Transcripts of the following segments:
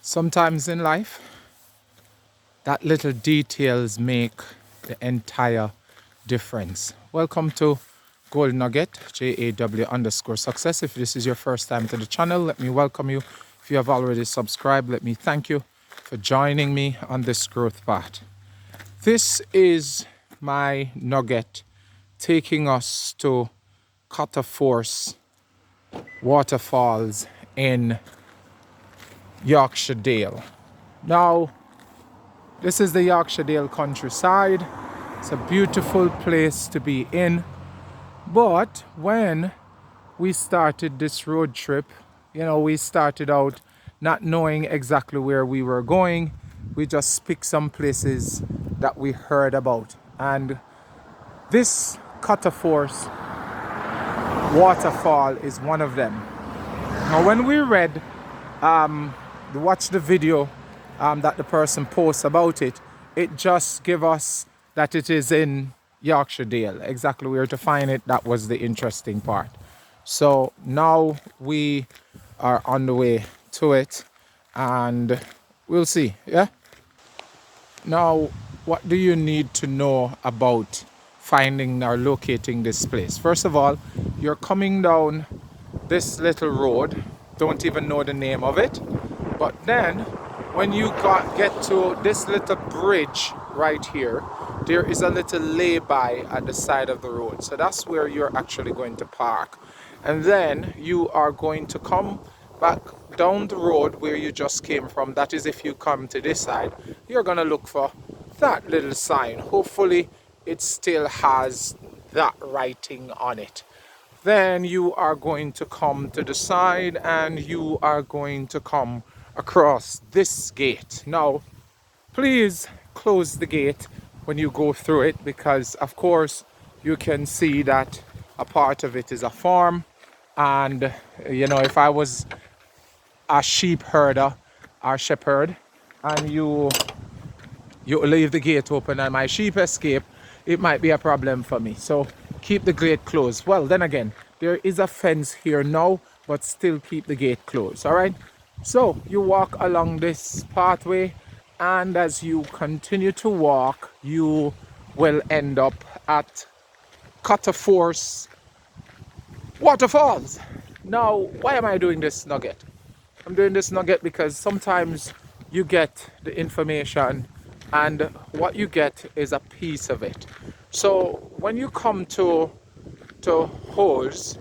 Sometimes in life, that little details make the entire difference. Welcome to Gold Nugget, JAW_success. If this is your first time to the channel, let me welcome you. If you have already subscribed, let me thank you for joining me on this growth path. This is my nugget taking us to Cotter Fall waterfalls in Yarkshire Dale. Now, this is the Yarkshire Dale countryside. It's a beautiful place to be in. But when we started this road trip, we started out not knowing exactly where we were going. We just picked some places that we heard about. And this Cotter Fall waterfall is one of them. Now, when we watched the video that the person posts about it, it just gave us that it is in Yarkshire Dale. Exactly where to find it, that was the interesting part. So now we are on the way to it and we'll see, yeah? Now, what do you need to know about finding or locating this place? First of all, you're coming down this little road, don't even know the name of it, but then when you get to this little bridge right here, there is a little lay-by at the side of the road. So that's where you're actually going to park. And then you are going to come back down the road where you just came from. That is, if you come to this side, you're going to look for that little sign. Hopefully it still has that writing on it. Then you are going to come to the side and you are going to come across this gate. Now, please close the gate when you go through it, because of course you can see that a part of it is a farm, and if I was a sheep herder or shepherd and you leave the gate open and my sheep escape, it might be a problem for me. So keep the gate closed. Well, then again, there is a fence here now, but still keep the gate closed. All right, so you walk along this pathway, and as you continue to walk, you will end up at Cotter Fall waterfalls. Now, why am I doing this nugget? I'm doing this nugget because sometimes you get the information and what you get is a piece of it. So when you come to Hoes,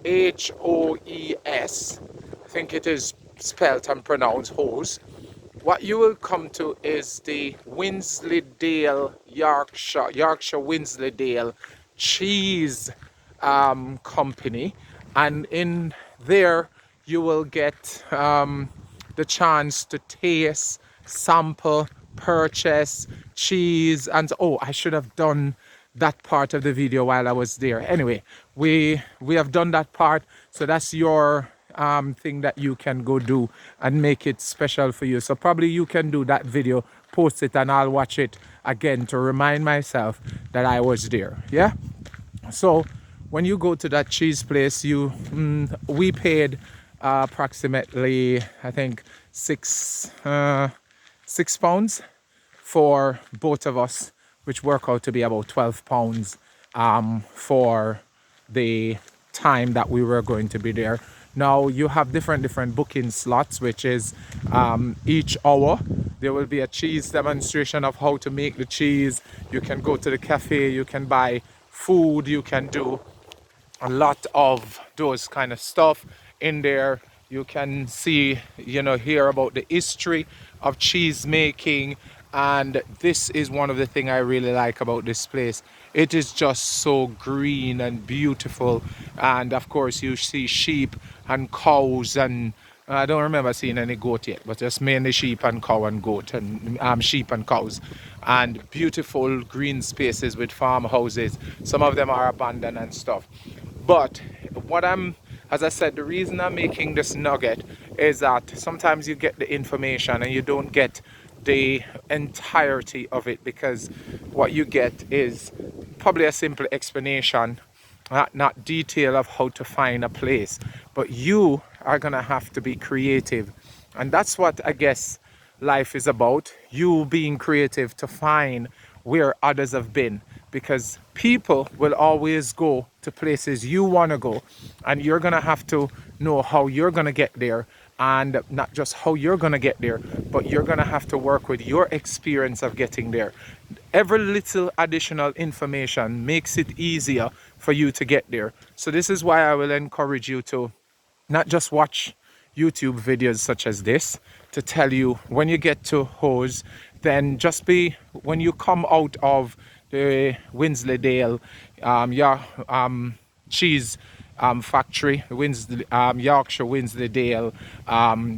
Hoes, I think it is spelt and pronounced Hoes, what you will come to is the Wensleydale, Yarkshire Wensleydale cheese company, and in there you will get the chance to taste, sample, purchase cheese. And oh, I should have done that part of the video while I was there. Anyway, we have done that part, so that's your thing that you can go do and make it special for you. So probably you can do that video, post it, and I'll watch it again to remind myself that I was there. Yeah, so when you go to that cheese place, we paid approximately, I think, £6 for both of us, which work out to be about £12 for the time that we were going to be there. Now you have different booking slots, which is each hour there will be a cheese demonstration of how to make the cheese. You can go to the cafe, you can buy food, you can do a lot of those kind of stuff in there. You can see, hear about the history of cheese making. And this is one of the things I really like about this place. It is just so green and beautiful. And of course you see sheep and cows, and I don't remember seeing any goat yet, but just mainly sheep and cow and goat, and sheep and cows, and beautiful green spaces with farmhouses. Some of them are abandoned and stuff. But as I said, the reason I'm making this nugget is that sometimes you get the information and you don't get the entirety of it, because what you get is probably a simple explanation, not detail of how to find a place. But you are going to have to be creative And that's what I guess life is about. You being creative to find where others have been. Because people will always go to places you want to go. And you're going to have to know how you're going to get there. And not just how you're going to get there, but you're going to have to work with your experience of getting there. Every little additional information makes it easier for you to get there. So this is why I will encourage you to not just watch YouTube videos such as this to tell you when you get to Hose, then just be, when you come out of the Wensleydale cheese factory, Yorkshire Wensleydale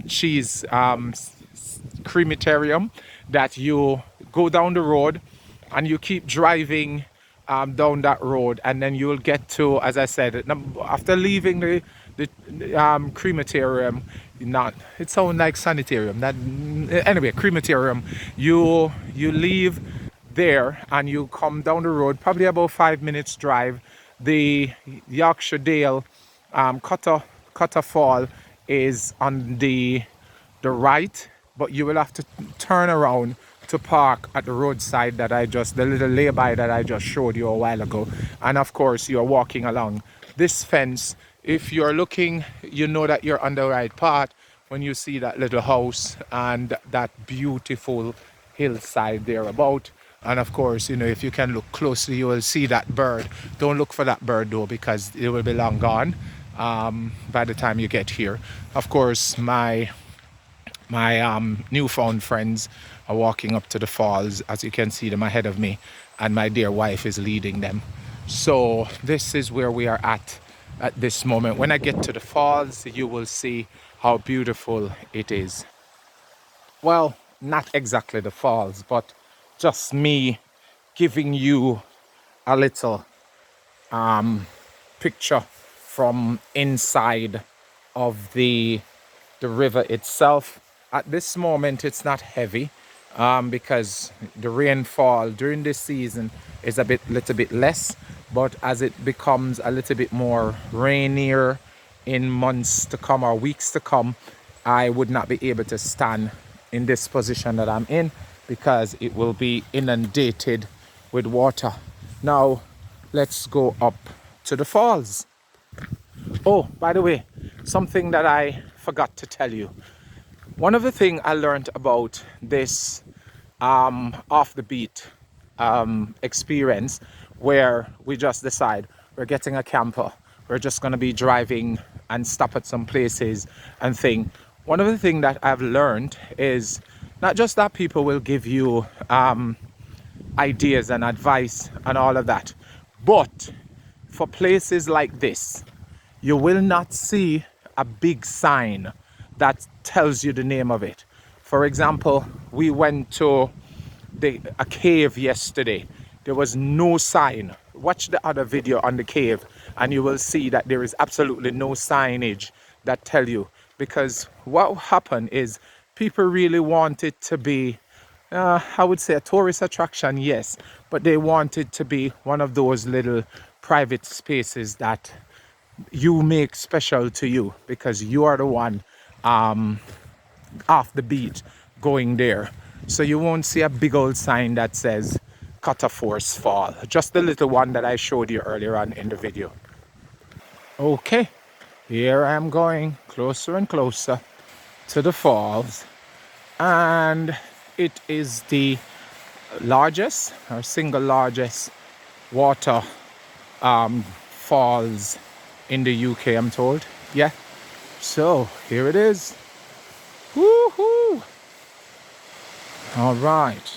cheese crematorium, that you go down the road and you keep driving down that road, and then you'll get to, as I said, after leaving the crematorium, not, it sounds like sanitarium, that, anyway, crematorium, you leave there and you come down the road, probably about 5 minutes drive. The Yarkshire Dale Cotter Fall is on the right, but you will have to turn around to park at the roadside that the little lay-by that I just showed you a while ago. And of course, you're walking along this fence. If you're looking, you know that you're on the right path when you see that little house and that beautiful hillside thereabout. And of course, you know, if you can look closely, you will see that bird. Don't look for that bird though, because it will be long gone by the time you get here. Of course, my newfound friends are walking up to the falls, as you can see them ahead of me, and my dear wife is leading them. So this is where we are at this moment. When I get to the falls, you will see how beautiful it is. Well, not exactly the falls, but just me giving you a little picture from inside of the river itself. At this moment, it's not heavy because the rainfall during this season is little bit less. But as it becomes a little bit more rainier in months to come or weeks to come, I would not be able to stand in this position that I'm in because it will be inundated with water. Now, let's go up to the falls. Oh, by the way, something that I forgot to tell you. One of the things I learned about this off the beat experience, where we just decide we're getting a camper, we're just going to be driving and stop at some places and thing. One of the things that I've learned is not just that people will give you ideas and advice and all of that, but for places like this, you will not see a big sign that tells you the name of it. For example, we went to a cave yesterday. There was no sign. Watch the other video on the cave and you will see that there is absolutely no signage that tell you, because what happened is people really want it to be I would say a tourist attraction, yes, but they want it to be one of those little private spaces that you make special to you because you are the one off the beat going there. So you won't see a big old sign that says Cotter Fall, just the little one that I showed you earlier on in the video. Okay, here I am going closer and closer to the falls, and it is the largest or single largest water falls in the UK, I'm told. Yeah, so here it is. Woohoo! All right.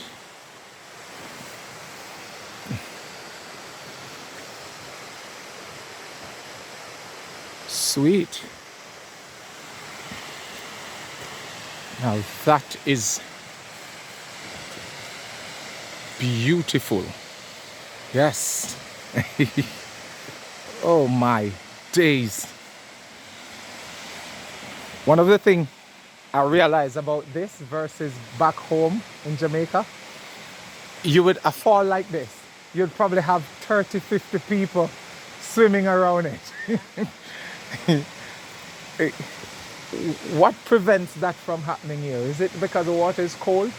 Sweet. Now that is beautiful. Yes. Oh my days. One of the things I realize about this versus back home in Jamaica, you would a fall like this, you'd probably have 30-50 people swimming around it. What prevents that from happening here? Is it because the water is cold?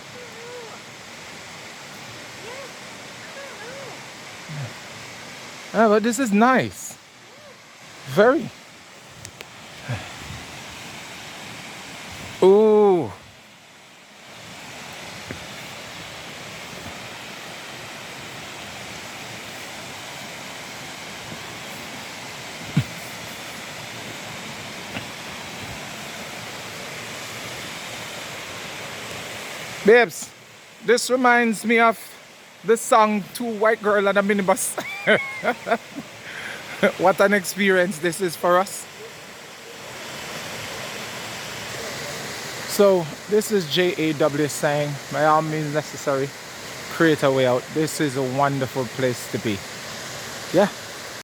Ah, but this is nice. Very. Ooh. Babes, this reminds me of the song Two White Girl and a Minibus. What an experience this is for us. So this is JAW saying, by all means necessary, create a way out. This is a wonderful place to be. Yeah.